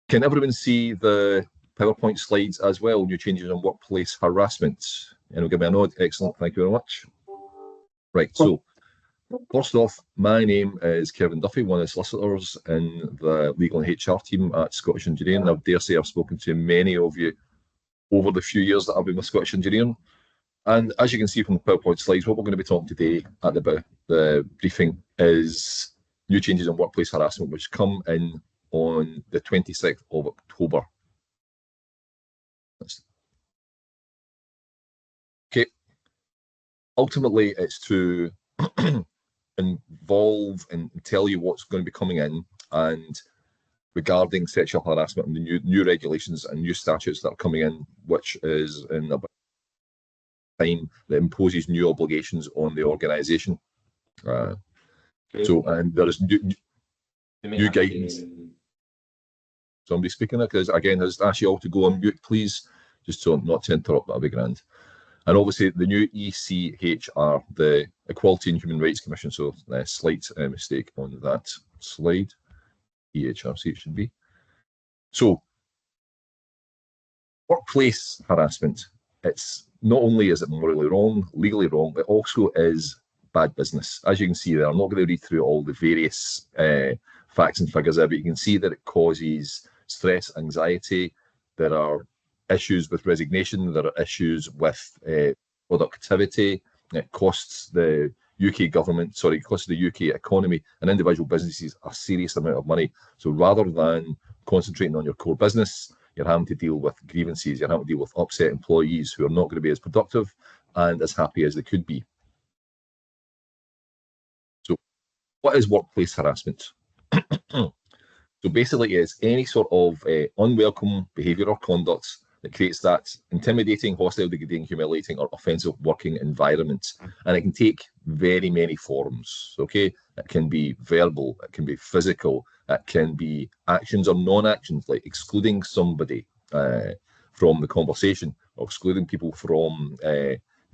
Can everyone see the PowerPoint slides as well? New changes on workplace harassment. And give me a nod. Excellent. Thank you very much. Right. So first off, my name is Kevin Duffy, one of the solicitors in the legal and HR team at Scottish Engineering. I dare say I've spoken to many of you over the few years that I've been with Scottish Engineering. And as you can see from the PowerPoint slides, what we're going to be talking today at the briefing is new changes on workplace harassment, which come in on the 26th of October. Okay. Ultimately, it's to involve and tell you what's going to be coming in and regarding sexual harassment and the new regulations and new statutes that are coming in, which is in a time that imposes new obligations on the organisation. So, and there is new guidance. Somebody speaking there, because again, I'll ask you all to go on mute, please, just so not to interrupt. That'll be grand. And obviously, the new ECHR, the Equality and Human Rights Commission. So, a slight mistake on that slide. EHRC it should be. So, workplace harassment. It's not only is it morally wrong, legally wrong, it also is bad business. As you can see there, I'm not going to read through all the various facts and figures there, but you can see that it causes stress, anxiety. There are issues with resignation. There are issues with productivity. It costs the UK government, sorry, it costs the UK economy and individual businesses a serious amount of money. So rather than concentrating on your core business, you're having to deal with grievances, you're having to deal with upset employees who are not going to be as productive and as happy as they could be. So what is workplace harassment? So basically it's any sort of unwelcome behaviour or conduct that creates that intimidating, hostile, degrading, humiliating or offensive working environment. And it can take very many forms, okay? It can be verbal, it can be physical, it can be actions or non-actions, like excluding somebody from the conversation or excluding people from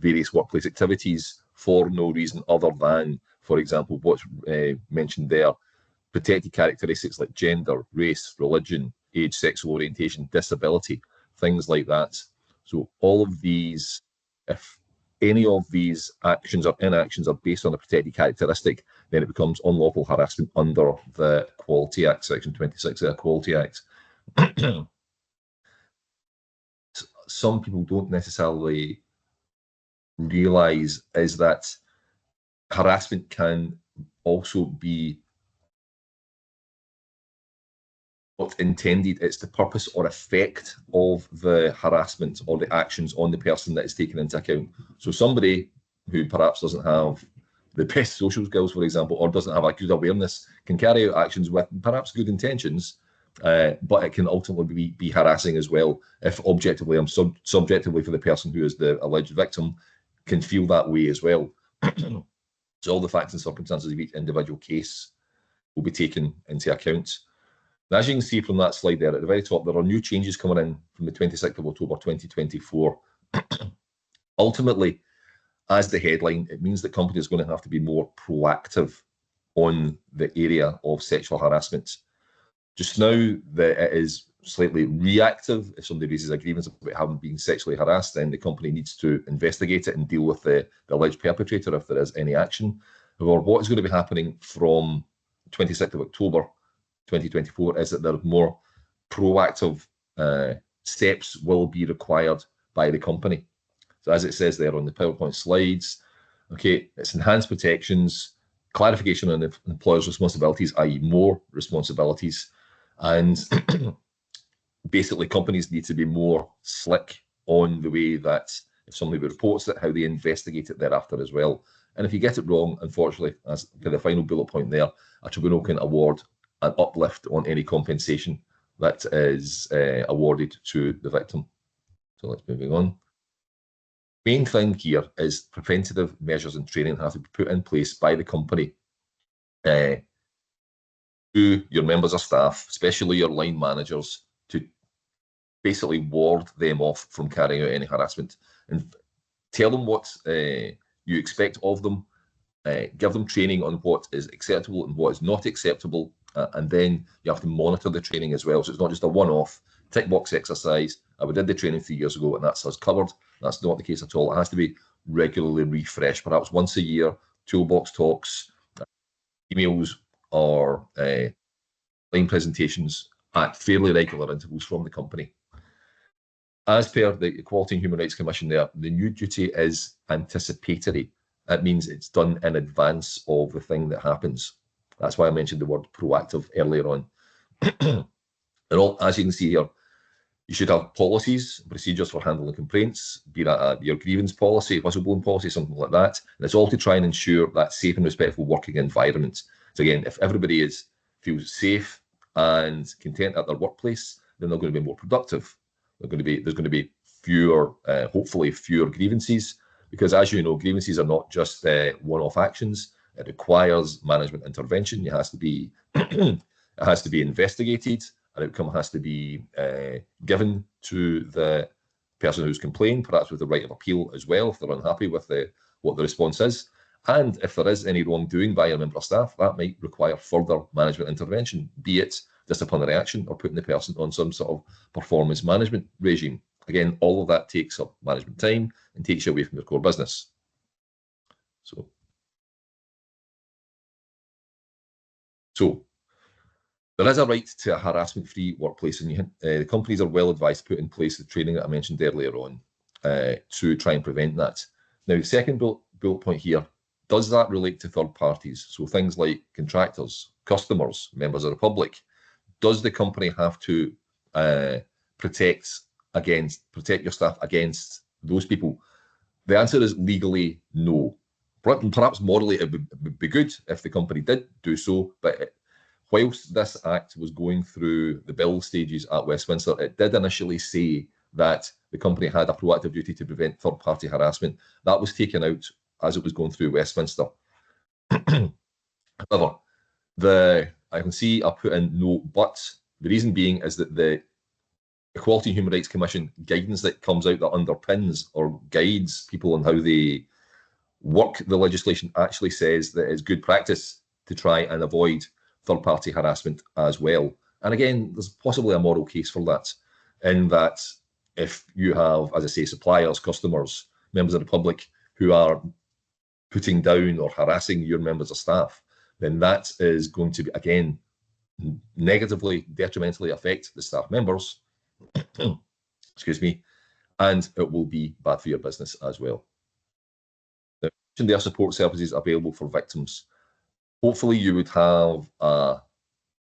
various workplace activities for no reason other than, for example, what's mentioned there, protected characteristics like gender, race, religion, age, sexual orientation, disability, things like that. So all of these, if any of these actions or inactions are based on a protected characteristic, then it becomes unlawful harassment under the Equality Act, Section 26 of the Equality Act. Some people don't necessarily realise is that harassment can also be what's intended. It's the purpose or effect of the harassment or the actions on the person that is taken into account. So somebody who perhaps doesn't have the best social skills, for example, or doesn't have a good awareness, can carry out actions with perhaps good intentions, but it can ultimately be harassing as well if objectively and subjectively for the person who is the alleged victim can feel that way as well. So all the facts and circumstances of each individual case will be taken into account. Now, as you can see from that slide there at the very top, there are new changes coming in from the 26th of October 2024. Ultimately, as the headline, it means that companies are going to have to be more proactive on the area of sexual harassment. Just now, it is slightly reactive. If somebody raises a grievance about having been sexually harassed, then the company needs to investigate it and deal with the alleged perpetrator if there is any action. However, what is going to be happening from 26th of October 2024 is that there are more proactive steps will be required by the company. So as it says there on the PowerPoint slides, okay, it's enhanced protections, clarification on the employer's responsibilities, i.e. more responsibilities, and basically companies need to be more slick on the way that if somebody reports it, how they investigate it thereafter as well. And if you get it wrong, unfortunately, as for the final bullet point there, a tribunal can award an uplift on any compensation that is awarded to the victim. So let's move on. Main thing here is preventative measures and training have to be put in place by the company to your members of staff, especially your line managers, to basically ward them off from carrying out any harassment and tell them what you expect of them, give them training on what is acceptable and what is not acceptable, and then you have to monitor the training as well. So it's not just a one-off tick box exercise. We did the training 3 years ago and that's us covered. That's not the case at all. It has to be regularly refreshed, perhaps once a year, toolbox talks, emails, or line presentations at fairly regular intervals from the company. As per the Equality and Human Rights Commission there, the new duty is anticipatory. That means it's done in advance of the thing that happens. That's why I mentioned the word proactive earlier on. And all, as you can see here, you should have policies, procedures for handling complaints, be that your grievance policy, whistleblowing policy, something like that. And it's all to try and ensure that safe and respectful working environment. So again, if everybody feels safe and content at their workplace, then they're going to be more productive. There's going to be fewer, hopefully fewer grievances, because as you know, grievances are not just one-off actions. It requires management intervention. It has to be it has to be investigated. An outcome has to be given to the person who's complained, perhaps with the right of appeal as well, if they're unhappy with what the response is. And if there is any wrongdoing by a member of staff, that might require further management intervention, be it disciplinary action or putting the person on some sort of performance management regime. Again, all of that takes up management time and takes you away from your core business. So there is a right to a harassment-free workplace, and the companies are well advised to put in place the training that I mentioned earlier on to try and prevent that. Now, the second bullet point here, does that relate to third parties? So things like contractors, customers, members of the public. Does the company have to protect your staff against those people? The answer is legally no. Perhaps morally it would be good if the company did do so, but whilst this act was going through the bill stages at Westminster, it did initially say that the company had a proactive duty to prevent third-party harassment. That was taken out as it was going through Westminster. However, I can see I put in no but. The reason being is that the Equality and Human Rights Commission guidance that comes out that underpins or guides people on how they work the legislation actually says that it's good practice to try and avoid third-party harassment as well. And again, there's possibly a moral case for that, in that if you have, as I say, suppliers, customers, members of the public who are putting down or harassing your members of staff, then that is going to be, again, negatively, detrimentally affect the staff members, excuse me, and it will be bad for your business as well. Now, there are support services available for victims. Hopefully you would have a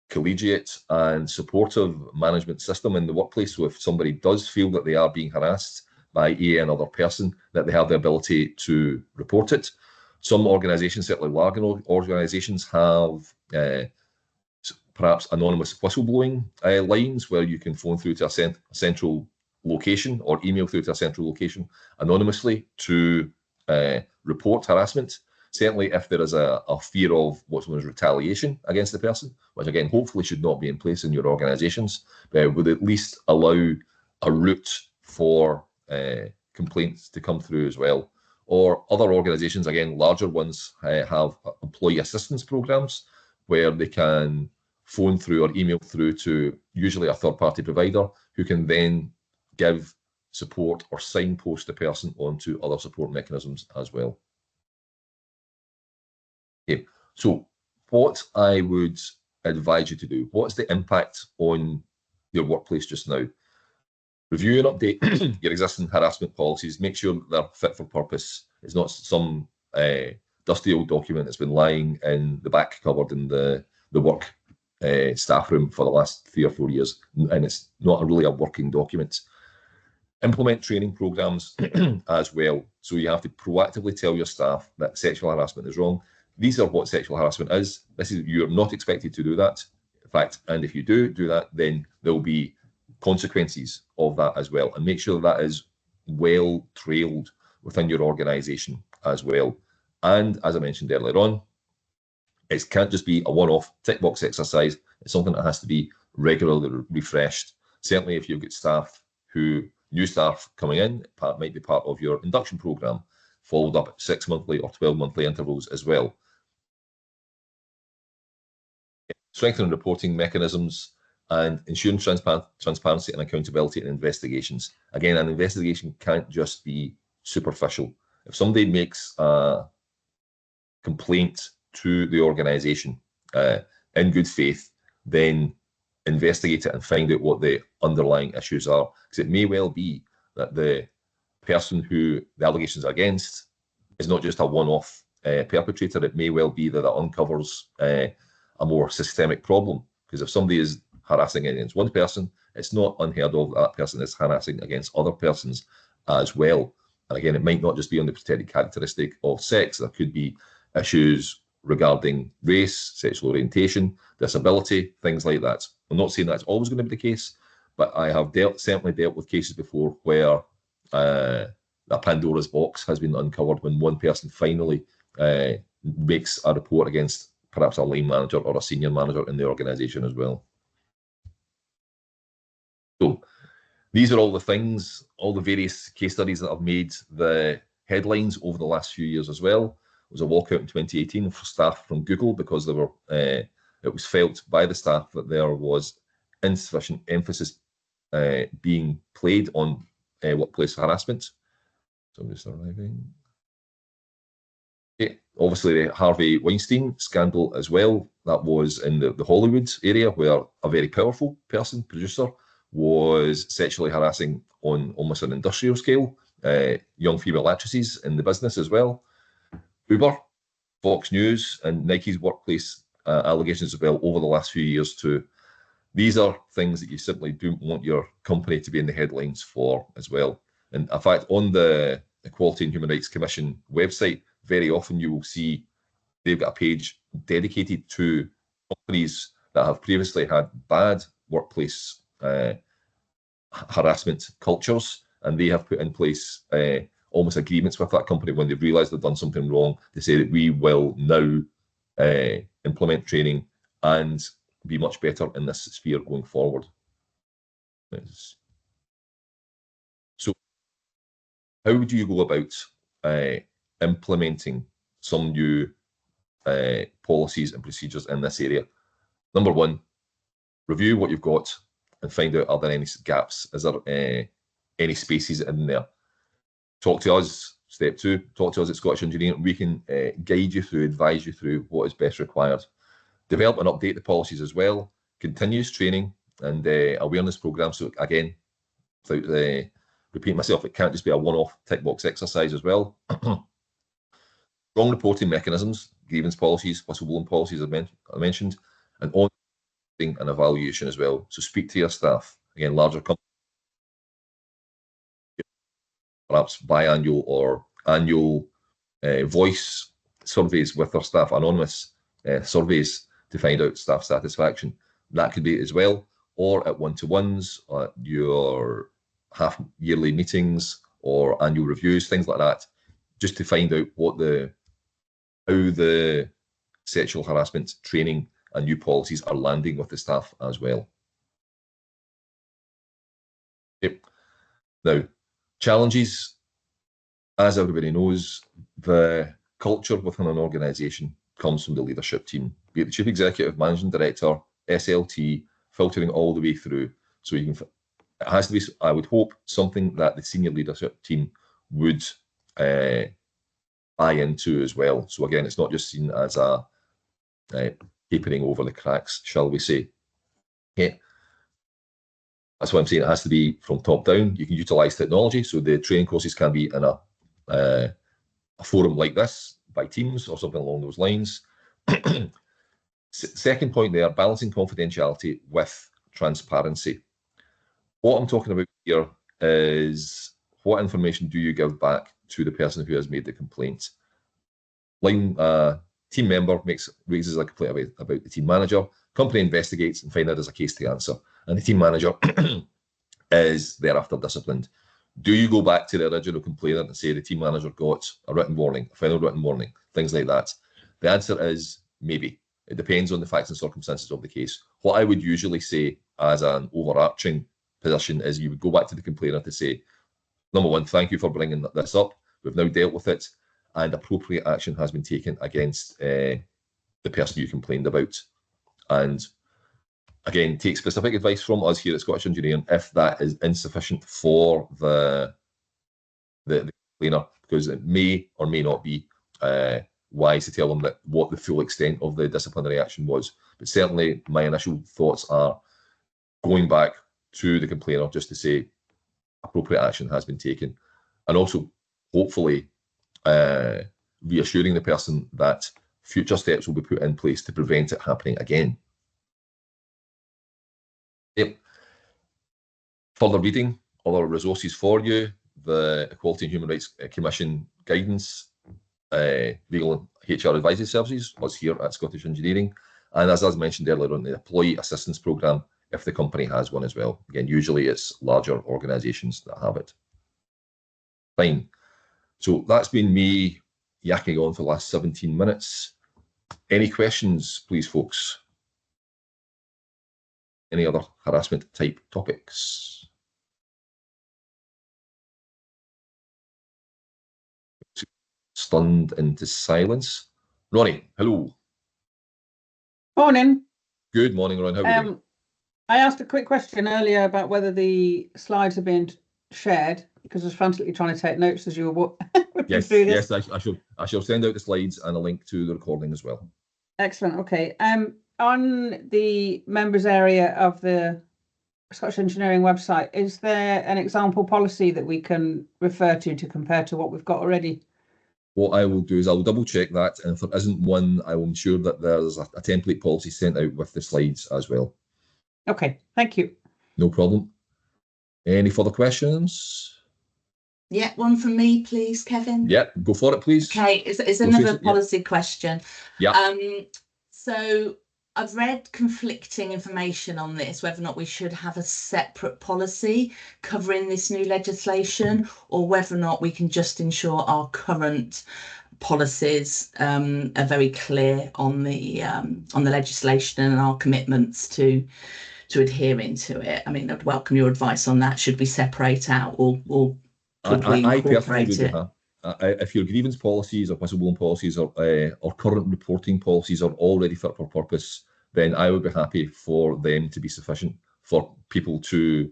collegiate and supportive management system in the workplace, so if somebody does feel that they are being harassed by another person, that they have the ability to report it. Some organisations, certainly larger organisations, have perhaps anonymous whistleblowing lines where you can phone through to a central location or email through to a central location anonymously to report harassment. Certainly if there is a fear of what's known as retaliation against the person, which again, hopefully should not be in place in your organisations, but would at least allow a route for complaints to come through as well. Or other organisations, again, larger ones, have employee assistance programmes where they can phone through or email through to usually a third-party provider who can then give support or signpost the person onto other support mechanisms as well. Okay, so what I would advise you to do, what's the impact on your workplace just now? Review and update your existing harassment policies. Make sure they're fit for purpose. It's not some dusty old document that's been lying in the back cupboard in the work staff room for the last 3 or 4 years, and it's not really a working document. Implement training programs as well. So you have to proactively tell your staff that sexual harassment is wrong. These are what sexual harassment is. You're not expected to do that. In fact, and if you do that, then there'll be consequences of that as well. And make sure that is well trailed within your organisation as well. And as I mentioned earlier on, it can't just be a one-off tick box exercise. It's something that has to be regularly refreshed. Certainly if you've got new staff coming in, it might be part of your induction programme, followed up at 6-monthly or 12-monthly intervals as well. strengthening reporting mechanisms, and ensuring transparency and accountability in investigations. Again, an investigation can't just be superficial. If somebody makes a complaint to the organisation in good faith, then investigate it and find out what the underlying issues are. Because it may well be that the person who the allegations are against is not just a one-off perpetrator. It may well be that it uncovers a more systemic problem. Because if somebody is harassing against one person, it's not unheard of that person is harassing against other persons as well. And again, it might not just be on the protected characteristic of sex. There could be issues regarding race, sexual orientation, disability, things like that. I'm not saying that's always going to be the case, but I have certainly dealt with cases before where a Pandora's box has been uncovered when one person finally makes a report against perhaps a line manager or a senior manager in the organisation as well. So these are all the things, all the various case studies that have made the headlines over the last few years as well. There was a walkout in 2018 for staff from Google because they were, it was felt by the staff that there was insufficient emphasis being played on workplace harassment. So I'm just arriving. Okay. Obviously, the Harvey Weinstein scandal as well. That was in the Hollywood area where a very powerful person, producer, was sexually harassing on almost an industrial scale young female actresses in the business as well. Uber, Fox News, and Nike's workplace allegations as well over the last few years too. These are things that you simply don't want your company to be in the headlines for as well. And in fact, on the Equality and Human Rights Commission website, very often you will see they've got a page dedicated to companies that have previously had bad workplace harassment cultures, and they have put in place almost agreements with that company when they've realised they've done something wrong to say that we will now implement training and be much better in this sphere going forward. So how would you go about implementing some new policies and procedures in this area? Number one, review what you've got and find out, are there any gaps? Is there any spaces in there? Talk to us. Step two, talk to us at Scottish Engineering. We can guide you through, advise you through what is best required. Develop and update the policies as well. Continuous training and awareness programs. So again, without repeating myself, it can't just be a one-off tick box exercise as well. Strong reporting mechanisms, grievance policies, whistleblowing policies I mentioned, and on and evaluation as well. So speak to your staff. Again, larger companies, perhaps biannual or annual voice surveys with their staff, anonymous surveys to find out staff satisfaction. That could be as well, or at one-to-ones, your half-yearly meetings or annual reviews, things like that, just to find out what how the sexual harassment training and new policies are landing with the staff as well. Okay. Now, challenges, as everybody knows, the culture within an organisation comes from the leadership team, be it the chief executive, managing director, SLT, filtering all the way through. So you can, it has to be, I would hope, something that the senior leadership team would buy into as well. So again, it's not just seen as a papering over the cracks, shall we say. Okay. That's what I'm saying. It has to be from top down. You can utilise technology. So the training courses can be in a forum like this by Teams or something along those lines. Second point there, balancing confidentiality with transparency. What I'm talking about here is what information do you give back to the person who has made the complaint? Line team member raises a complaint about the team manager. Company investigates and finds out there's a case to answer, and the team manager is thereafter disciplined. Do you go back to the original complainant and say the team manager got a written warning, a final written warning, things like that? The answer is maybe. It depends on the facts and circumstances of the case. What I would usually say as an overarching position is you would go back to the complainant to say, number one, thank you for bringing this up. We've now dealt with it, and appropriate action has been taken against the person you complained about. And again, take specific advice from us here at Scottish Engineering if that is insufficient for the complainer, because it may or may not be wise to tell them that what the full extent of the disciplinary action was. But certainly my initial thoughts are going back to the complainer just to say appropriate action has been taken, and also hopefully reassuring the person that future steps will be put in place to prevent it happening again. Yep. Further reading, other resources for you, the Equality and Human Rights Commission guidance, legal and HR advisory services, us here at Scottish Engineering, and as I mentioned earlier on, the Employee Assistance Programme, if the company has one as well. Again, usually it's larger organisations that have it. Fine. So that's been me yakking on for the last 17 minutes. Any questions, please, folks? Any other harassment type topics? Stunned into silence. Ronnie, hello. Morning. Good morning, Ron. How are you doing? I asked a quick question earlier about whether the slides are being shared, because I was frantically trying to take notes as you were yes, through this. Yes, I shall send out the slides and a link to the recording as well. Excellent. Okay. On the members area of the Scottish Engineering website, is there an example policy that we can refer to compare to what we've got already? What I will do is I'll double check that, and if there isn't one, I will ensure that there's a template policy sent out with the slides as well. Okay, thank you. No problem. Any further questions? Yeah, one from me, please, Kevin. Yeah, go for it, please. Okay, it's another policy question. Yeah. So I've read conflicting information on this, whether or not we should have a separate policy covering this new legislation, or whether or not we can just ensure our current policies are very clear on the legislation and our commitments to adhering to it. I mean, I'd welcome your advice on that. Should we separate out, or could we incorporate it? If your grievance policies or whistleblowing policies or current reporting policies are already fit for purpose, then I would be happy for them to be sufficient for people to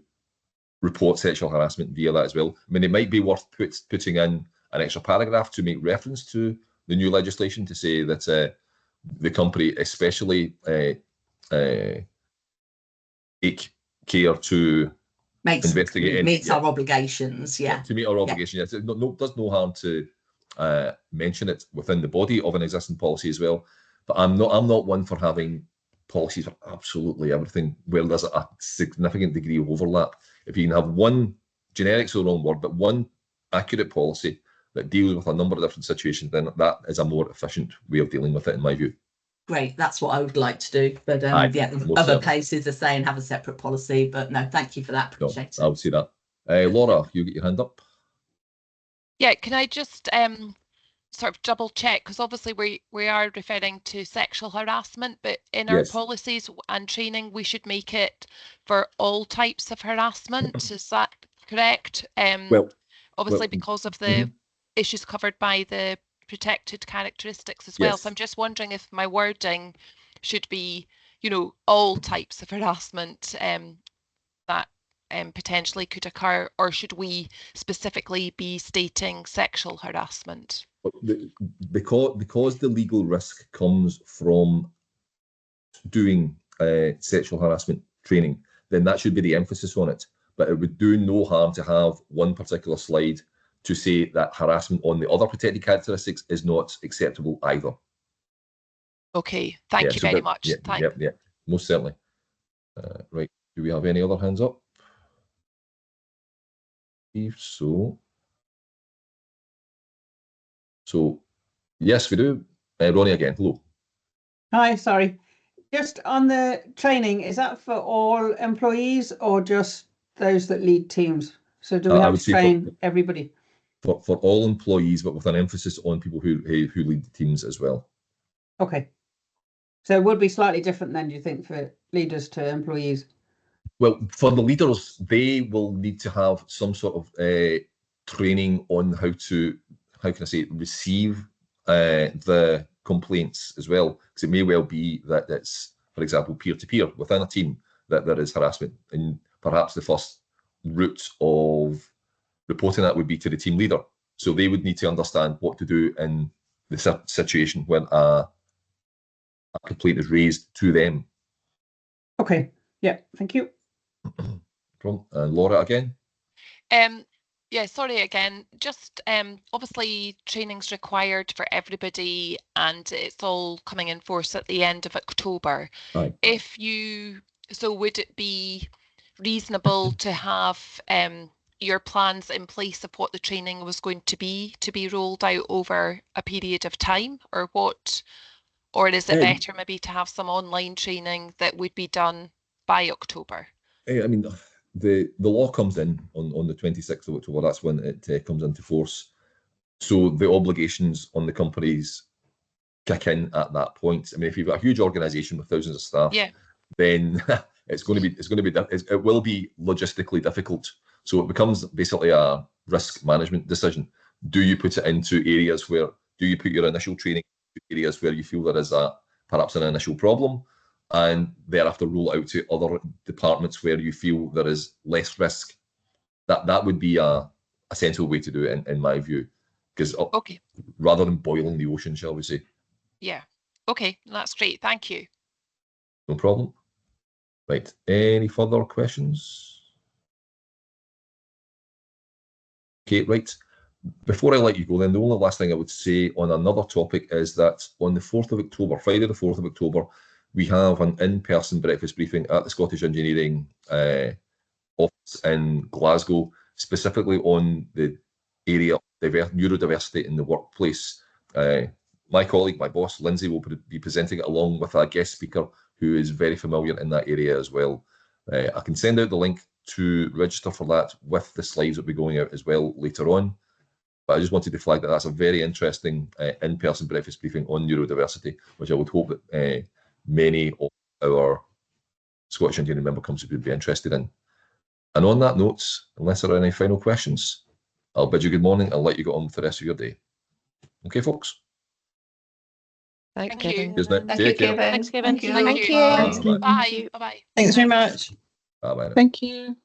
report sexual harassment via that as well. I mean, it might be worth putting in an extra paragraph to make reference to the new legislation to say that the company especially take care to investigate meets our obligations. Yeah, to meet our obligation. Yes, does no harm to mention it within the body of an existing policy as well. But I'm not one for having policies for absolutely everything where there's a significant degree of overlap. If you can have one generic's the wrong word, but one accurate policy that deals with a number of different situations, then that is a more efficient way of dealing with it, in my view. Great, that's what I would like to do. But yeah, other places are saying have a separate policy. But no, thank you for that. Appreciate it. I would say that. Laura, you get your hand up. Yeah, can I just sort of double check, because obviously we are referring to sexual harassment, but in our policies and training we should make it for all types of harassment. Is that correct? Obviously because of the issues covered by the protected characteristics as well. So I'm just wondering if my wording should be, you know, all types of harassment that potentially could occur, or should we specifically be stating sexual harassment? Because the legal risk comes from doing sexual harassment training, then that should be the emphasis on it. But it would do no harm to have one particular slide to say that harassment on the other protected characteristics is not acceptable either. Okay, thank you very much. Yeah, most certainly. Right, do we have any other hands up? If so, yes, we do. Ronnie again, hello. Hi, sorry. Just on the training, is that for all employees or just those that lead teams? So do we have to train everybody? For all employees, but with an emphasis on people who lead the teams as well. Okay. So it would be slightly different then, do you think, for leaders to employees? Well, for the leaders, they will need to have some sort of training on how can I say, receive the complaints as well, because it may well be that it's for example, peer-to-peer within a team that there is harassment. And perhaps the first route of reporting that would be to the team leader. So they would need to understand what to do in the situation when a complaint is raised to them. Okay, yeah, thank you. And Laura again. Yeah, sorry again. Just obviously training's required for everybody, and it's all coming in force at the end of October. Right. So would it be reasonable to have your plans in place of what the training was going to be rolled out over a period of time, or what? Or is it better maybe to have some online training that would be done by October? I mean, the law comes in on the 26th of October. That's when it comes into force. So the obligations on the companies kick in at that point. I mean, if you've got a huge organisation with thousands of staff, then it will be logistically difficult. So it becomes basically a risk management decision. Do you put it into areas where, do you put your initial training into areas where you feel there is perhaps an initial problem, and thereafter roll out to other departments where you feel there is less risk? That would be a sensible way to do it in my view, because rather than boiling the ocean, shall we say. Yeah. Okay, that's great. Thank you. No problem. Right. Any further questions? Okay, right. Before I let you go then, the only last thing I would say on another topic is that on the 4th of October, Friday the 4th of October, we have an in-person breakfast briefing at the Scottish Engineering office in Glasgow, specifically on the area of neurodiversity in the workplace. My colleague, my boss, Lindsay, will be presenting it along with a guest speaker who is very familiar in that area as well. I can send out the link to register for that with the slides that will be going out as well later on. But I just wanted to flag that that's a very interesting in-person breakfast briefing on neurodiversity, which I would hope that many of our Scottish Engineering member companies would be interested in. And on that note, unless there are any final questions, I'll bid you good morning and let you get on with the rest of your day. Okay, folks? Thank you. Take care. Thanks, Kevin. Thank you. Bye. Bye-bye. Thanks very much. Bye-bye. Thank you.